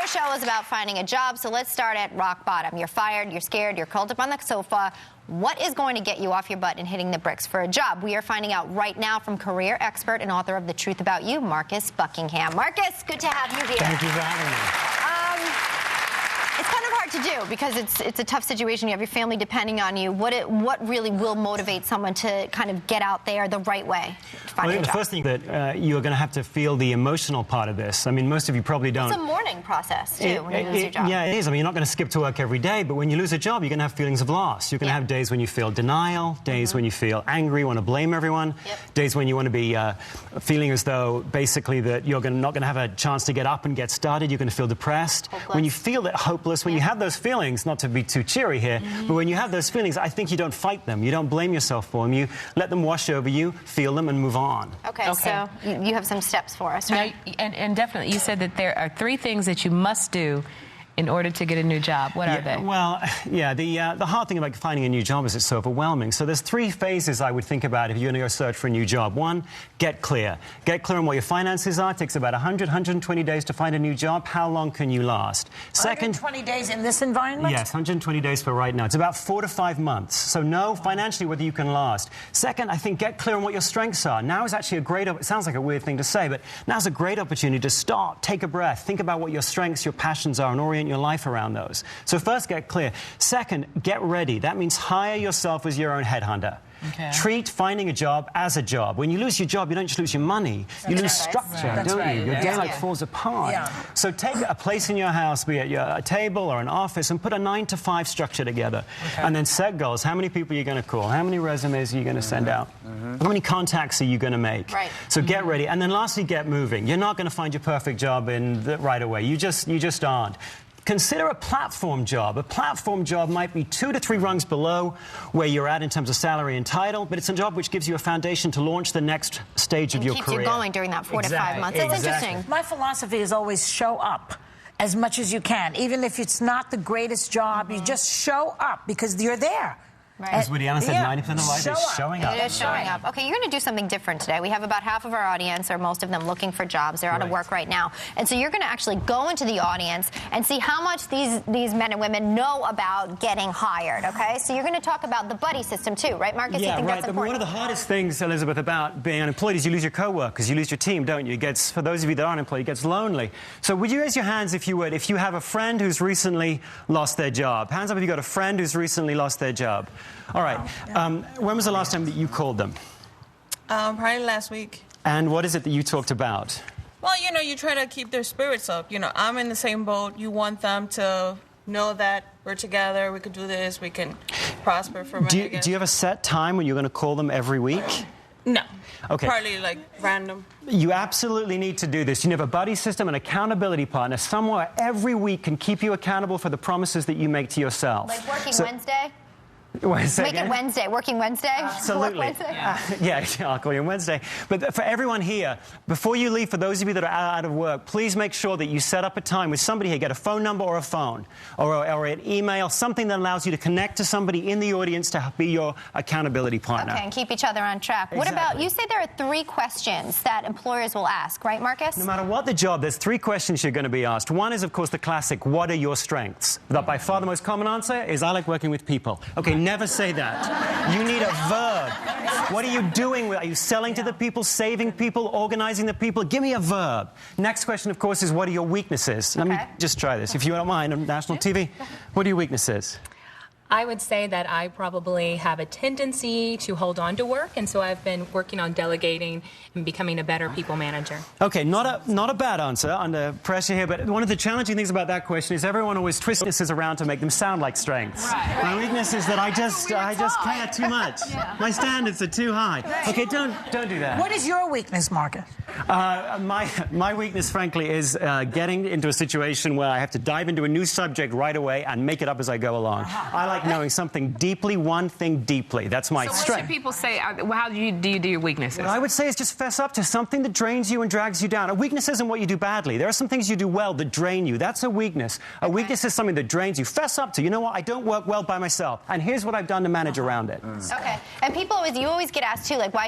our show is about finding a job, so let's start at rock bottom. You're fired, you're scared, you're curled up on the sofa. What is going to get you off your butt and hitting the bricks for a job? We are finding out right now from career expert and author of The Truth About You, Marcus Buckingham. Marcus, good to have you here. Thank you for having me. It's kind of hard to do because it's a tough situation. You have your family depending on you. What really will motivate someone to kind of get out there the right way? Well, the first thing that you're going to have to feel the emotional part of this. I mean, most of you probably don't. It's a mourning process, too, when you lose your job. Yeah, it is. I mean, you're not going to skip to work every day, but when you lose a job, you're going to have feelings of loss. You're going to have days when you feel denial, days when you feel angry, want to blame everyone, days when you want to be feeling as though basically that you're not going to have a chance to get up and get started. You're going to feel depressed. Hopeless. When you feel that hopeless, when you have those feelings, not to be too cheery here, but when you have those feelings, I think you don't fight them. You don't blame yourself for them. You let them wash over you, feel them, and move on. Okay. So you have some steps for us, right? Now, and definitely, you said that there are 3 things that you must do in order to get a new job. What are they? Well, yeah, the hard thing about finding a new job is it's so overwhelming. So there's 3 phases I would think about if you're going to go search for a new job. 1, get clear. Get clear on what your finances are. It takes about 100, 120 days to find a new job. How long can you last? 120 days in this environment? Yes, 120 days for right now. It's about 4 to 5 months. So know financially whether you can last. Second, I think get clear on what your strengths are. Now is actually a great, it sounds like a weird thing to say, but now's a great opportunity to stop, take a breath, think about what your strengths, your passions are, and orient your life around those. So first, get clear. Second, get ready. That means hire yourself as your own headhunter. Okay. Treat finding a job as a job. When you lose your job, you don't just lose your money. You lose structure, don't you? Your day falls apart. So take a place in your house, be it a table or an office, and put a 9 to 5 structure together. And then set goals. How many people are you going to call? How many resumes are you going to send out? How many contacts are you going to make? So get ready. And then lastly, get moving. You're not going to find your perfect job right away. You just aren't. Consider a platform job. A platform job might be 2 to 3 rungs below where you're at in terms of salary and title, but it's a job which gives you a foundation to launch the next stage of your career. Keeps you going during that 4 to 5 months. That's interesting. My philosophy is always show up as much as you can. Even if it's not the greatest job, you just show up because you're there. As Woody Allen said, 90% of life is showing up. It is showing up. Okay, you're going to do something different today. We have about half of our audience, or most of them, looking for jobs. They're out of work right now. And so you're going to actually go into the audience and see how much these men and women know about getting hired, okay? So you're going to talk about the buddy system, too, right, Marcus? Yeah, you think right. that's important? One of the hardest things, Elizabeth, about being unemployed is you lose your co-workers, you lose your team, don't you? It gets, for those of you that aren't employed, it gets lonely. So would you raise your hands if you would, if you have a friend who's recently lost their job? Hands up if you've got a friend who's recently lost their job. All right. When was the last time that you called them? Probably last week. And what is it that you talked about? Well, you know, you try to keep their spirits up. You know, I'm in the same boat. You want them to know that we're together, we can do this, we can prosper for a minute. Do you have a set time when you're going to call them every week? No. Okay. Probably like random. You absolutely need to do this. You have a buddy system, an accountability partner, somewhere every week can keep you accountable for the promises that you make to yourself. Like working Wednesday? Make it Wednesday. Working Wednesday? Absolutely. Wednesday? Yeah, I'll call you on Wednesday. But for everyone here, before you leave, for those of you that are out of work, please make sure that you set up a time with somebody here. Get a phone number or a phone or an email, something that allows you to connect to somebody in the audience to be your accountability partner. Okay, and keep each other on track. What about, you say there are 3 questions that employers will ask, right, Marcus? No matter what the job, there's 3 questions you're going to be asked. One is, of course, the classic, what are your strengths? By far the most common answer is, I like working with people. Okay, never say that. You need a verb. What are you doing? Are you selling to the people, saving people, organizing the people? Give me a verb. Next question, of course, is what are your weaknesses? Let me just try this. If you don't mind, on national TV, what are your weaknesses? I would say that I probably have a tendency to hold on to work, and so I've been working on delegating and becoming a better people manager. Okay, not a bad answer under pressure here, but one of the challenging things about that question is everyone always twists weaknesses around to make them sound like strengths. My weakness is that I just care too much. My standards are too high. Okay, don't do that. What is your weakness, Marcus? My weakness, frankly, is getting into a situation where I have to dive into a new subject right away and make it up as I go along. I like like knowing something deeply, one thing deeply. That's my So what strength. should people say? How do you do your weaknesses? What I would say is just fess up to something that drains you and drags you down. A weakness isn't what you do badly. There are some things you do well that drain you. That's a weakness. A weakness is something that drains you. Fess up to, you know what, I don't work well by myself, and here's what I've done to manage around it. Okay. And you always get asked, too, like, why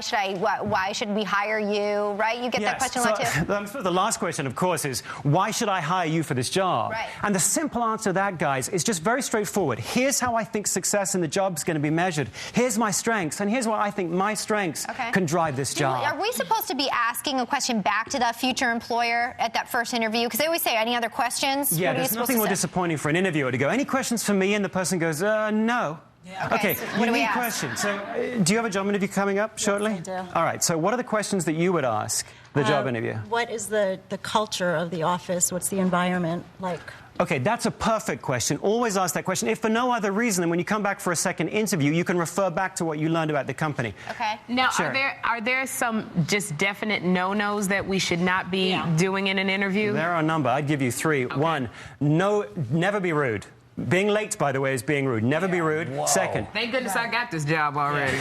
should we hire you, right? You get that question a lot, too? The last question, of course, is why should I hire you for this job? Right. And the simple answer to that, guys, is just very straightforward. Here's how I think success in the job is going to be measured. Here's my strengths, and here's why I think my strengths can drive this job. Are we supposed to be asking a question back to the future employer at that first interview? Because they always say, any other questions? Yeah, there's nothing more disappointing for an interviewer to go, any questions for me? And the person goes, no. Yeah. Okay, so what do we ask? Questions. So, do you have a job interview coming up shortly? Yes, I do. All right, so what are the questions that you would ask the job interview? What is the culture of the office? What's the environment like? Okay, that's a perfect question. Always ask that question. If for no other reason than when you come back for a second interview, you can refer back to what you learned about the company. Okay. Now, Sure. are there some just definite no-nos that we should not be doing in an interview? There are a number. I'd give you three. Okay. One, never be rude. Being late, by the way, is being rude. Never be rude. Whoa. Second. Thank goodness I got this job already.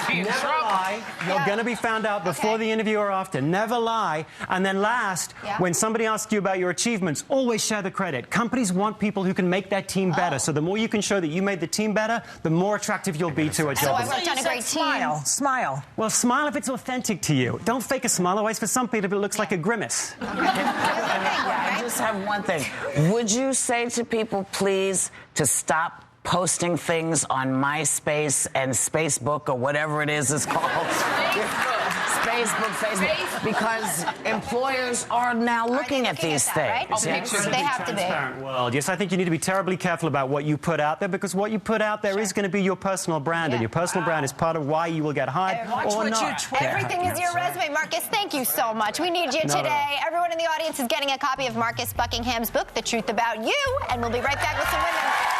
Never lie. You're going to be found out before the interview or after. Never lie. And then last, when somebody asks you about your achievements, always share the credit. Companies want people who can make their team better. So the more you can show that you made the team better, the more attractive you'll be to a So job. I worked on a great team. Smile. Well, smile if it's authentic to you. Don't fake a smile. Otherwise, for some people, it looks like a grimace. I just have one thing. Would you say to people, please, to stop posting things on MySpace and Spacebook or whatever it is it's called? Facebook. Because employers are now looking at these things. Right? They have to be. Transparent world. Yes, I think you need to be terribly careful about what you put out there, because what you put out there is going to be your personal brand, and your personal brand is part of why you will get hired or not. Everything is your resume. Marcus, thank you so much. We need you today. Everyone in the audience is getting a copy of Marcus Buckingham's book, The Truth About You, and we'll be right back with some women.